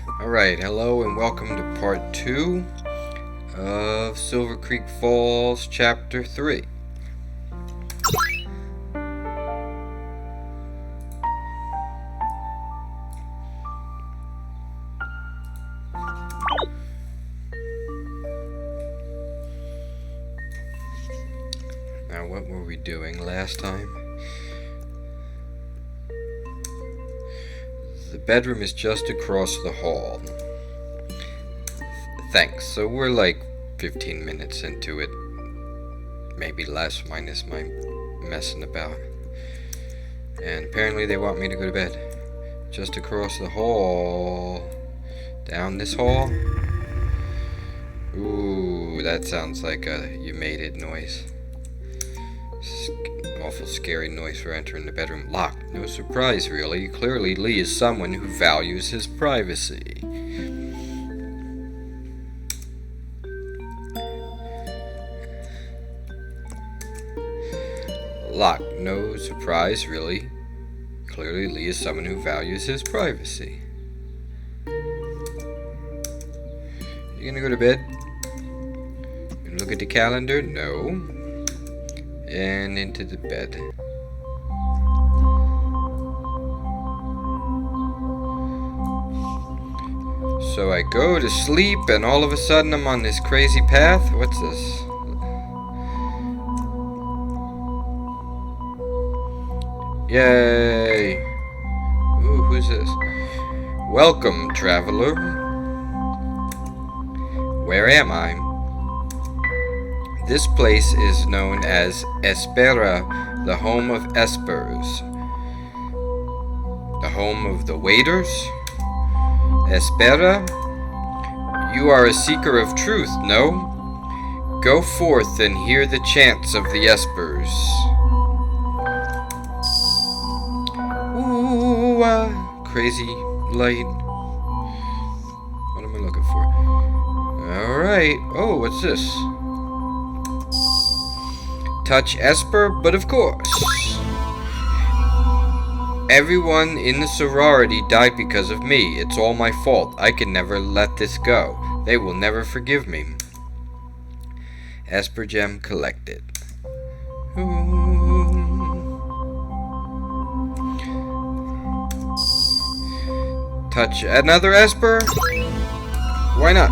Alright, hello and welcome to part 2 of Silver Creek Falls Chapter 3. Now, what were we doing last time? The bedroom is just across the hall. Thanks. So we're like 15 minutes into it. Maybe less, minus my messing about. And apparently they want me to go to bed. Just across the hall. Down this hall. Ooh, that sounds like a you made it noise. Awful scary noise for entering the bedroom. Locked. No surprise, really. Clearly, Lee is someone who values his privacy. Locked. No surprise, really. Clearly, Lee is someone who values his privacy. You gonna go to bed? You look at the calendar? No. And into the bed. So I go to sleep and all of a sudden I'm on this crazy path. What's this? Yay! Ooh, who's this? Welcome, traveler. Where am I? This place is known as Espera, the home of espers. The home of the waiters? Espera? You are a seeker of truth, no? Go forth and hear the chants of the espers. Ooh, crazy light. What am I looking for? Alright. Oh, what's this? Touch Esper, but of course. Everyone in the sorority died because of me. It's all my fault. I can never let this go. They will never forgive me. Esper gem collected. Touch another Esper? Why not?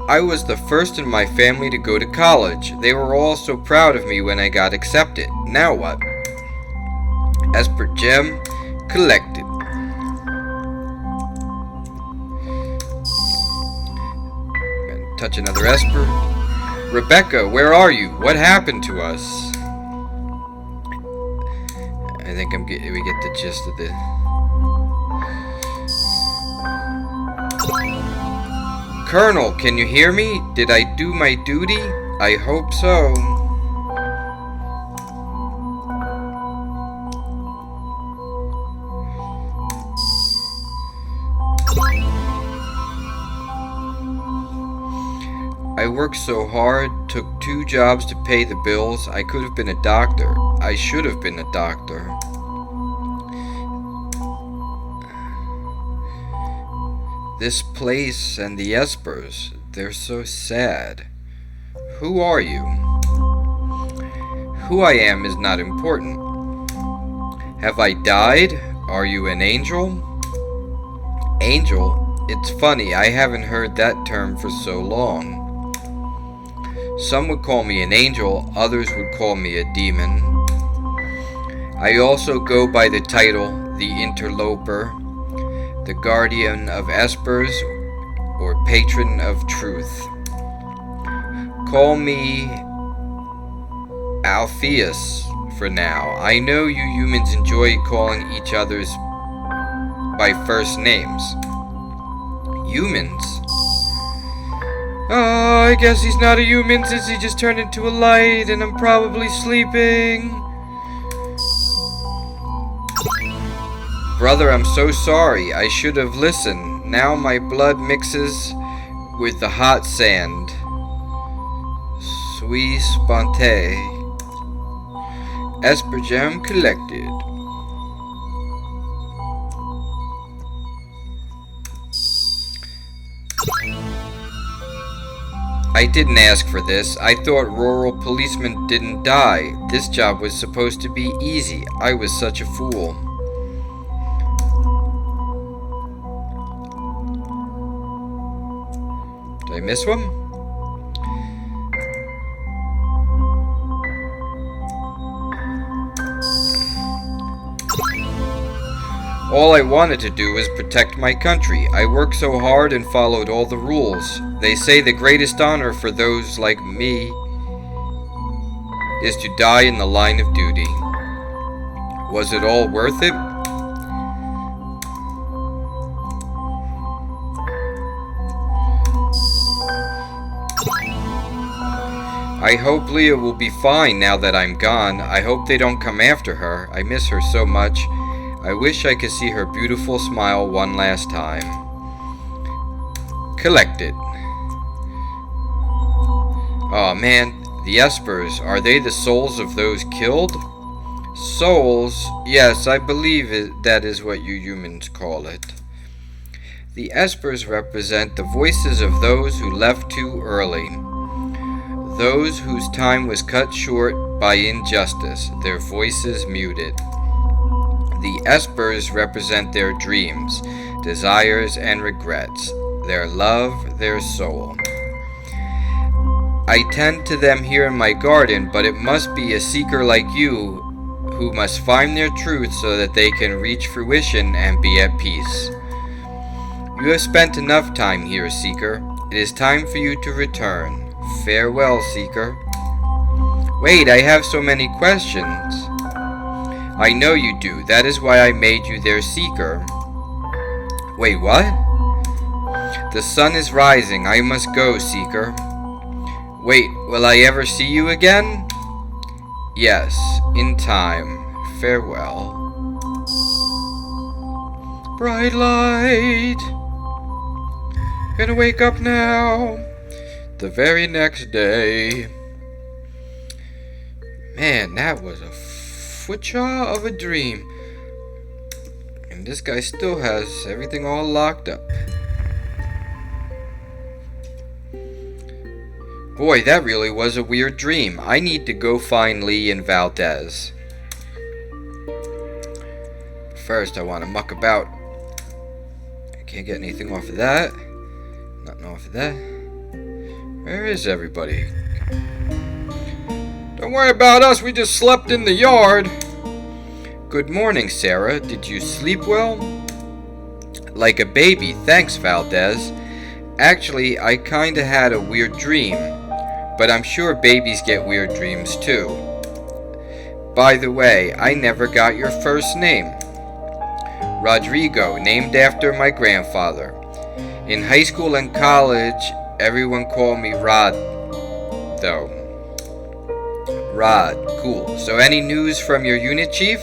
I was the first in my family to go to college. They were all so proud of me when I got accepted. Now what? Esper gem collected. Touch another Esper. Rebecca, where are you? What happened to us? I think we get the gist of this. Colonel, can you hear me? Did I do my duty? I hope so. I worked so hard, took 2 jobs to pay the bills. I could have been a doctor. I should have been a doctor. This place and the espers, they're so sad. Who are you? Who I am is not important. Have I died? Are you an angel? Angel? It's funny, I haven't heard that term for so long. Some would call me an angel, others would call me a demon. I also go by the title, the interloper, the guardian of espers, or patron of truth. Call me Alpheus for now. I know you humans enjoy calling each other's by first names. Humans? Oh, I guess he's not a human since he just turned into a light and I'm probably sleeping. Brother, I'm so sorry. I should have listened. Now my blood mixes with the hot sand. Suis sponte. Esper gem collected. I didn't ask for this. I thought rural policemen didn't die. This job was supposed to be easy. I was such a fool. Did I miss one? All I wanted to do was protect my country. I worked so hard and followed all the rules. They say the greatest honor for those like me is to die in the line of duty. Was it all worth it? I hope Leah will be fine now that I'm gone. I hope they don't come after her. I miss her so much. I wish I could see her beautiful smile one last time. Collected. Oh man, the Espers, are they the souls of those killed? Souls? Yes, I believe that is what you humans call it. The Espers represent the voices of those who left too early. Those whose time was cut short by injustice, their voices muted. The Espers represent their dreams, desires, and regrets, their love, their soul. I tend to them here in my garden, but it must be a seeker like you who must find their truth so that they can reach fruition and be at peace. You have spent enough time here, Seeker. It is time for you to return. Farewell, Seeker. Wait, I have so many questions. I know you do. That is why I made you their Seeker. Wait, what? The sun is rising. I must go, Seeker. Wait, will I ever see you again? Yes, in time. Farewell. Bright light. Gonna wake up now. The very next day. Man, that was a footjaw of a dream. And this guy still has everything all locked up. Boy, that really was a weird dream. I need to go find Lee and Valdez. First, I want to muck about. I can't get anything off of that. Nothing off of that. Where is everybody? Don't worry about us, we just slept in the yard. Good morning, Sarah. Did you sleep well? Like a baby, thanks, Valdez. Actually, I kinda had a weird dream. But I'm sure babies get weird dreams too. By the way, I never got your first name. Rodrigo, named after my grandfather. In high school and college, everyone called me Rod, though. Rod, cool. So any news from your unit chief?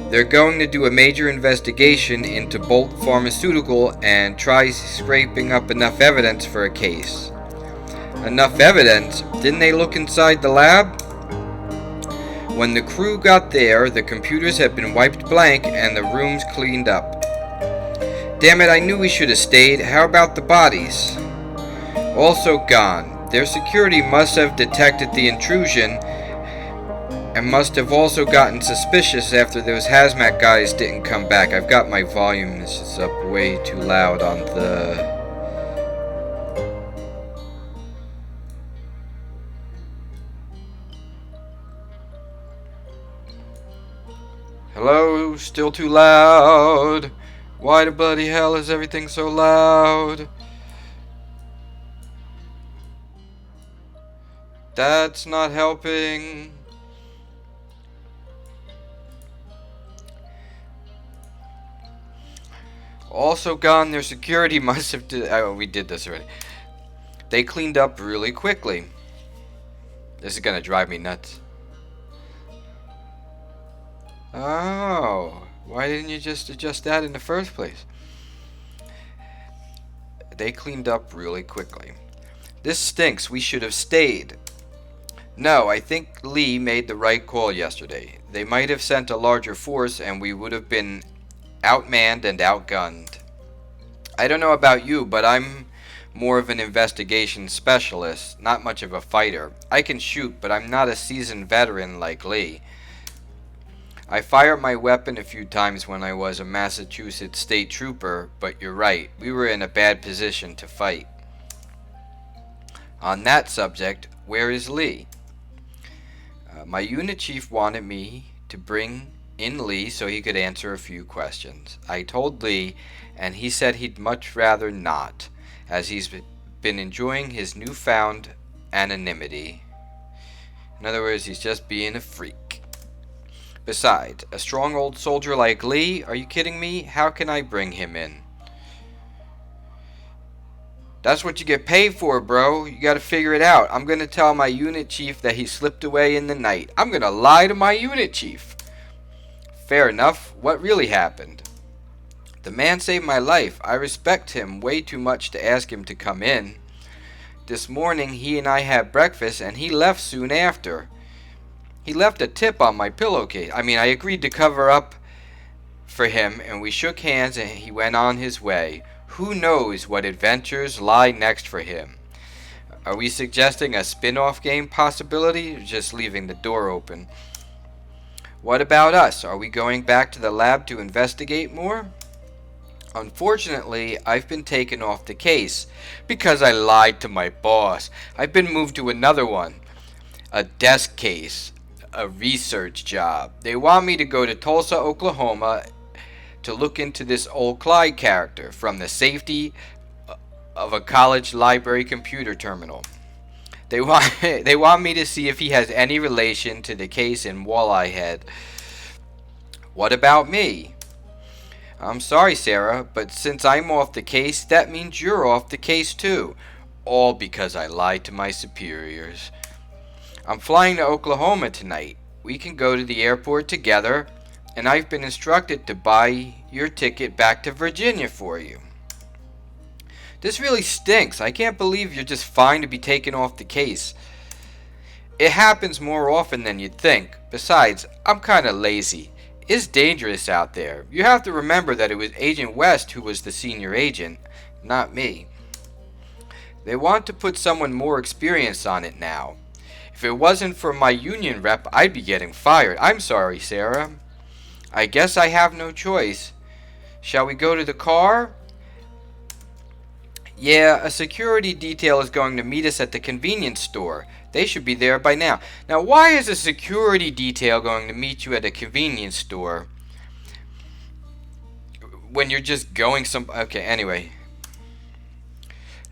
They're going to do a major investigation into Bolt Pharmaceutical and try scraping up enough evidence for a case. Enough evidence? Didn't they look inside the lab? When the crew got there, the computers had been wiped blank and the rooms cleaned up. Damn it, I knew we should have stayed. How about the bodies? Also gone. Their security must have detected the intrusion and must have also gotten suspicious after those hazmat guys didn't come back. I've got my volume just up way too loud on the... Hello? Still too loud? Why the bloody hell is everything so loud? That's not helping. Also gone, their security must have... we did this already. They cleaned up really quickly. This is gonna drive me nuts. Oh, why didn't you just adjust that in the first place? They cleaned up really quickly. This stinks. We should have stayed. No, I think Lee made the right call yesterday. They might have sent a larger force and we would have been outmanned and outgunned. I don't know about you, but I'm more of an investigation specialist, not much of a fighter. I can shoot, but I'm not a seasoned veteran like Lee. I fired my weapon a few times when I was a Massachusetts state trooper, but you're right, we were in a bad position to fight. On that subject, where is Lee? My unit chief wanted me to bring in Lee so he could answer a few questions. I told Lee, and he said he'd much rather not, as he's been enjoying his newfound anonymity. In other words, he's just being a freak. Besides, a strong old soldier like Lee, are you kidding me? How can I bring him in? That's what you get paid for, bro. You gotta figure it out. I'm gonna tell my unit chief that he slipped away in the night. I'm gonna lie to my unit chief. Fair enough. What really happened? The man saved my life. I respect him way too much to ask him to come in. This morning he and I had breakfast and he left soon after. He left a tip on my pillowcase. I agreed to cover up for him and we shook hands and he went on his way. Who knows what adventures lie next for him? Are we suggesting a spin-off game possibility or just leaving the door open? What about us? Are we going back to the lab to investigate more? Unfortunately, I've been taken off the case because I lied to my boss. I've been moved to another one. A desk case. A research job. They want me to go to Tulsa, Oklahoma to look into this old Clyde character from the safety of a college library computer terminal. They want me to see if he has any relation to the case in Walleye Head. What about me? I'm sorry, Sarah, but since I'm off the case, that means you're off the case too. All because I lied to my superiors. I'm flying to Oklahoma tonight. We can go to the airport together, and I've been instructed to buy your ticket back to Virginia for you. This really stinks. I can't believe you're just fine to be taken off the case. It happens more often than you'd think. Besides, I'm kind of lazy. It's dangerous out there. You have to remember that it was Agent West who was the senior agent, not me. They want to put someone more experienced on it now. If it wasn't for my union rep, I'd be getting fired. I'm sorry, Sarah. I guess I have no choice. Shall we go to the car? Yeah, a security detail is going to meet us at the convenience store. They should be there by now. Now, why is a security detail going to meet you at a convenience store when you're just going some... Okay, anyway.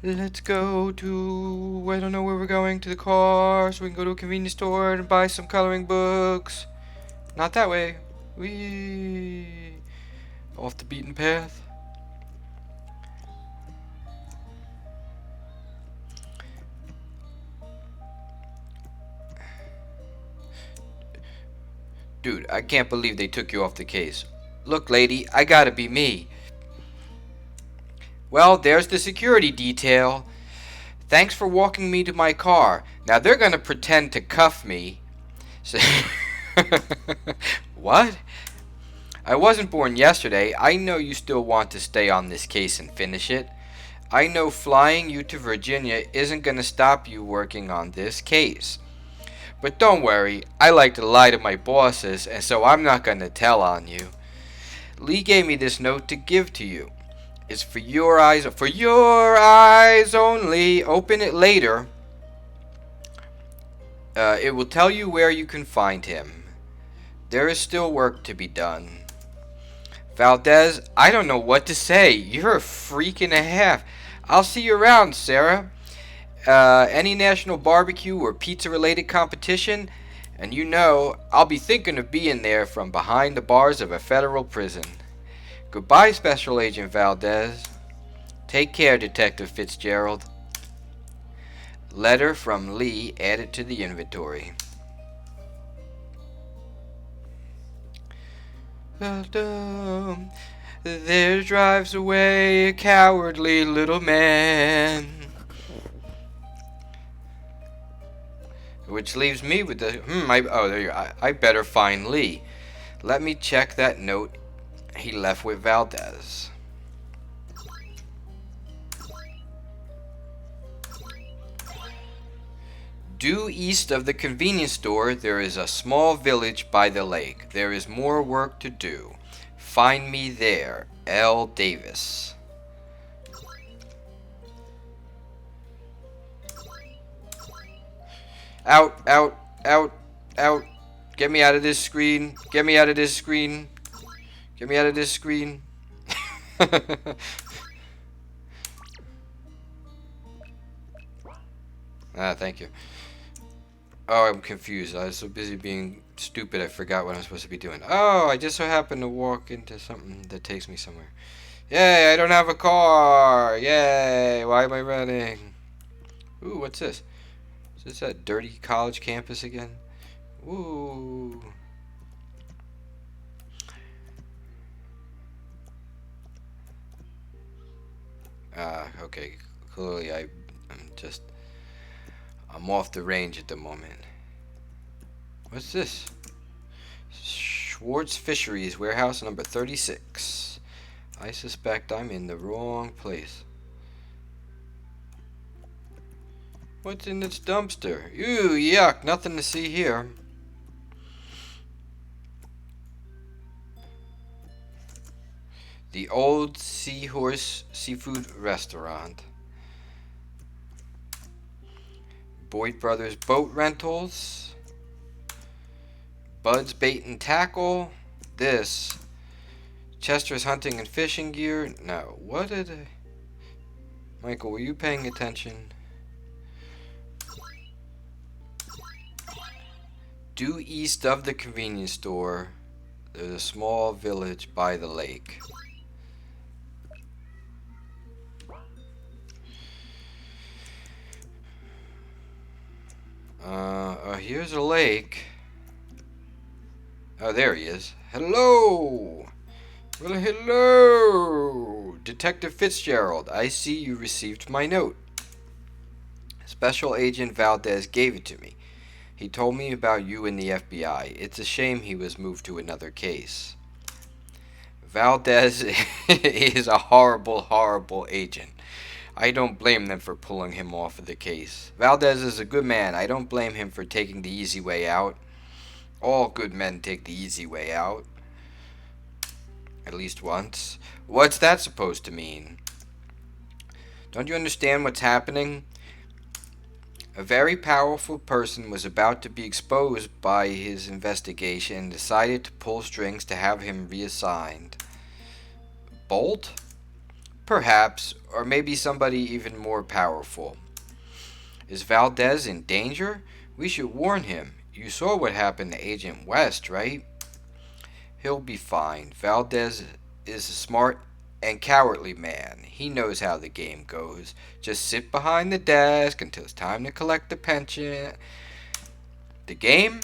Let's go to... I don't know where we're going, to the car, so we can go to a convenience store and buy some coloring books. Not that way. Whee! Off the beaten path. Dude, I can't believe they took you off the case. Look, lady, I gotta be me. Well, there's the security detail. Thanks for walking me to my car. Now they're gonna pretend to cuff me. So what? I wasn't born yesterday. I know you still want to stay on this case and finish it. I know flying you to Virginia isn't gonna stop you working on this case. But don't worry, I like to lie to my bosses, and so I'm not going to tell on you. Lee gave me this note to give to you. It's for your eyes only. Open it later. It will tell you where you can find him. There is still work to be done. Valdez, I don't know what to say. You're a freak and a half. I'll see you around, Sarah. Any national barbecue or pizza-related competition, and you know I'll be thinking of being there from behind the bars of a federal prison. Goodbye, Special Agent Valdez. Take care, Detective Fitzgerald. Letter from Lee added to the inventory. There drives away a cowardly little man. Which leaves me with the, there you go. I better find Lee. Let me check that note he left with Valdez. Due east of the convenience store, there is a small village by the lake. There is more work to do. Find me there, L. Davis. Out, out, out, out. Get me out of this screen. Get me out of this screen. Get me out of this screen. Thank you. Oh, I'm confused. I was so busy being stupid I forgot what I'm supposed to be doing. Oh, I just so happened to walk into something that takes me somewhere. Yay, I don't have a car! Yay, why am I running? Ooh, what's this? Is this that dirty college campus again? Ooh. Okay. Clearly I'm off the range at the moment. What's this? Schwartz Fisheries, warehouse number 36. I suspect I'm in the wrong place. What's in this dumpster? Ew, yuck, nothing to see here. The Old Seahorse Seafood Restaurant. Boyd Brothers Boat Rentals. Bud's Bait and Tackle. This. Chester's Hunting and Fishing Gear. No, what did I... Michael, were you paying attention? Due east of the convenience store, there's a small village by the lake. Here's a lake. Oh, there he is. Hello! Well, hello! Detective Fitzgerald, I see you received my note. Special Agent Valdez gave it to me. He told me about you and the FBI. It's a shame he was moved to another case. Valdez is a horrible, horrible agent. I don't blame them for pulling him off of the case. Valdez is a good man. I don't blame him for taking the easy way out. All good men take the easy way out. At least once. What's that supposed to mean? Don't you understand what's happening? A very powerful person was about to be exposed by his investigation and decided to pull strings to have him reassigned. Bolt? Perhaps, or maybe somebody even more powerful. Is Valdez in danger? We should warn him. You saw what happened to Agent West, right? He'll be fine. Valdez is a smart and cowardly man. He knows how the game goes. Just sit behind the desk until it's time to collect the pension. The game?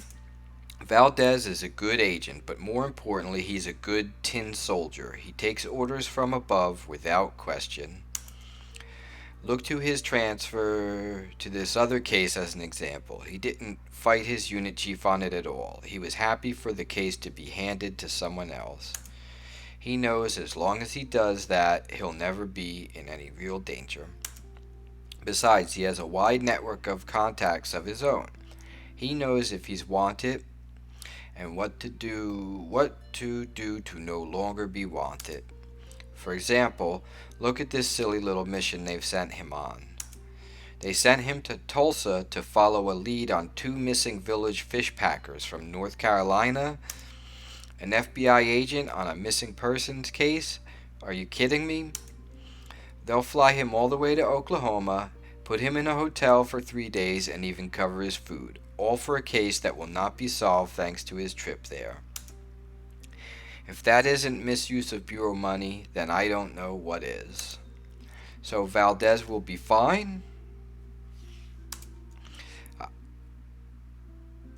Valdez is a good agent, but more importantly, he's a good tin soldier. He takes orders from above without question. Look to his transfer to this other case as an example. He didn't fight his unit chief on it at all. He was happy for the case to be handed to someone else. He knows as long as he does that, he'll never be in any real danger. Besides, he has a wide network of contacts of his own. He knows if he's wanted and what to do to no longer be wanted. For example, look at this silly little mission they've sent him on. They sent him to Tulsa to follow a lead on 2 missing village fish packers from North Carolina. An FBI agent on a missing persons case? Are you kidding me? They'll fly him all the way to Oklahoma, put him in a hotel for 3 days, and even cover his food. All for a case that will not be solved thanks to his trip there. If that isn't misuse of Bureau money, then I don't know what is. So Valdez will be fine?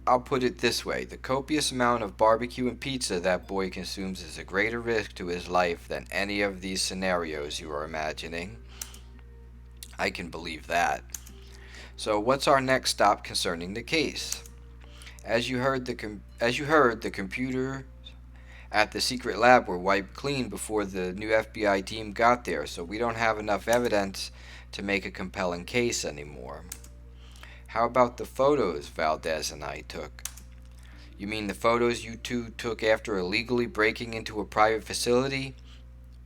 I'll put it this way. The copious amount of barbecue and pizza that boy consumes is a greater risk to his life than any of these scenarios you are imagining. I can believe that. So what's our next stop concerning the case? As you heard, the computer at the secret lab were wiped clean before the new FBI team got there, so we don't have enough evidence to make a compelling case anymore. How about the photos Valdez and I took? You mean the photos you two took after illegally breaking into a private facility?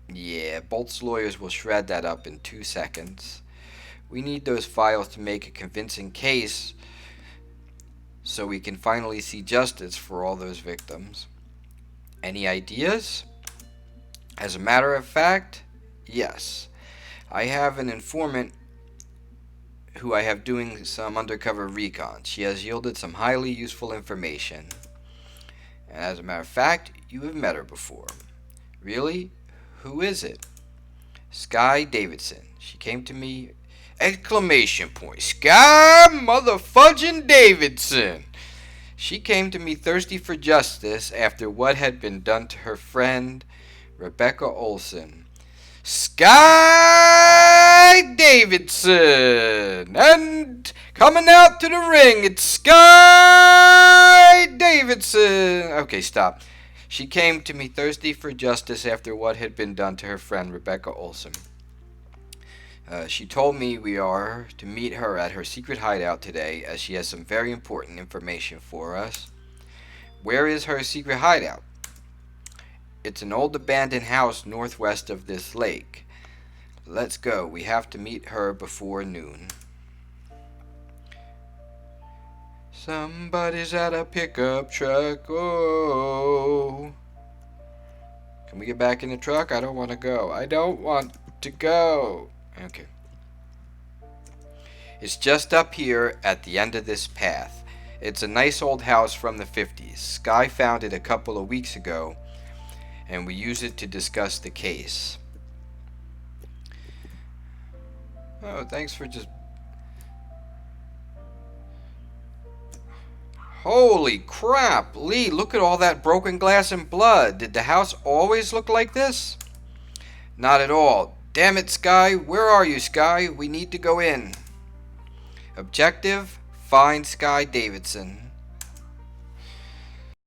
Yeah, Bolt's lawyers will shred that up in 2 seconds. We need those files to make a convincing case so we can finally see justice for all those victims. Any ideas? As a matter of fact, yes. I have an informant who I have doing some undercover recon. She has yielded some highly useful information. And as a matter of fact, you have met her before. Really? Who is it? Sky Davidson. She came to me... Exclamation point. Sky motherfudging Davidson! She came to me thirsty for justice after what had been done to her friend, Rebecca Olson. Sky Davidson! And coming out to the ring, it's Sky Davidson! Okay, stop. She came to me thirsty for justice after what had been done to her friend, Rebecca Olson. She told me we are to meet her at her secret hideout today, as she has some very important information for us. Where is her secret hideout? It's an old abandoned house northwest of this lake. Let's go. We have to meet her before noon. Somebody's at a pickup truck. Oh. Can we get back in the truck? I don't want to go. I don't want to go. Okay. It's just up here at the end of this path. It's a nice old house from the 50s. Sky found it a couple of weeks ago, and we use it to discuss the case. Oh, thanks for just... Holy crap! Lee, look at all that broken glass and blood. Did the house always look like this? Not at all. Damn it, Sky. Where are you, Sky? We need to go in. Objective, find Sky Davidson.